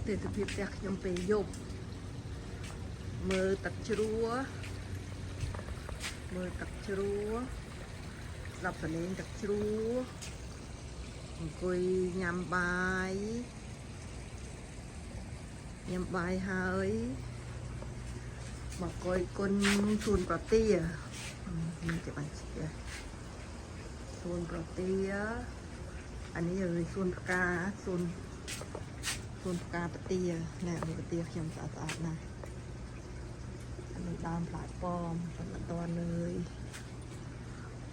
ទេសភាពផ្ទះខ្ញុំពេលយប់មើលទឹកជ្រោះស្ដាប់សំឡេងទឹកជ្រោះអង្គុយញ៉ាំបាយហើយមកកយគុណសួនប្រទានេះจะបានជាសួនប្រទាអានេះគឺសួនផ្កាសួនផ្កាប្រទាណែប្រទាខ្ញុំស្អាតណាស់អានេះដើមផ្លែប៉ោម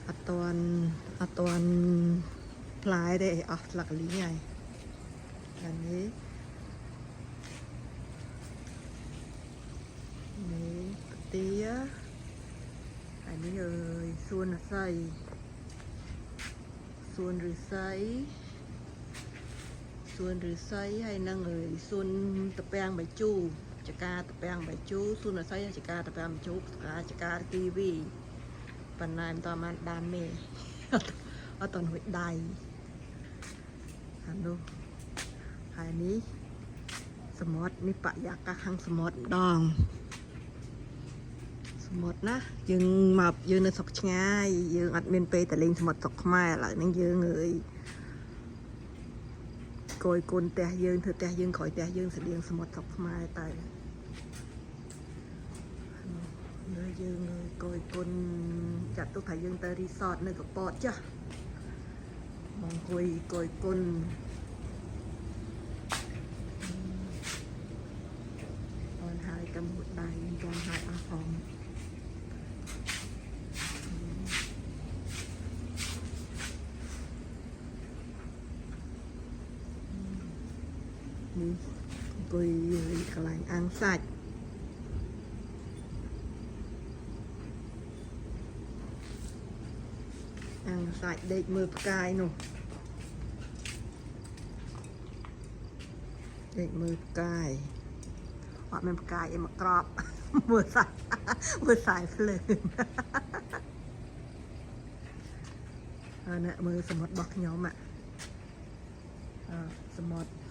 អត់ទាន់ផ្លែទេអស់ស្លឹកលីងហើយអានេះប្រទាអានេះសួនឫស្សីហើយនឹងសួនតពាំងបាយជូចកាតពាំងបាយជូសួនឫស្សីចកាតពាំងបាយជូចកាគីវីប៉ុន្តែមិនតបានមេអត់តន់ហួយដៃអានោះហើយនេះសមុទ្រនេះបរិយាកាសខាងសមុទ្រម្ដងសមុទ្រណាយើងនៅស្រុកឆ្ងាយយើងអត់មានពេលទៅលេងសមុទ្រស្រុកខ្មែរឥឡូវហ្នឹងយើងគយគុណផ្ទះយើងធ្វើផ្ទះយើងក្រោយផ្ទះយើងស្តៀងសមុទ្រស្រុកខ្មែរតែយើងគយគុណចាត់ទុកថាយើងទៅរីសតនៅកពតចាស់មកគយគុណអនហើយកំហួតដៃចាំហើយអស់ផងនេះអង្គុយកន្លែងអាំងសាច់ដេកមើលផ្កាយនោះដេកមើលផ្កាយអត់មានផ្កាយអីមកក្របមើលសាយភ្លើងអានេះមើលសមុទ្ររបស់ខ្ញុំសមុទ្រ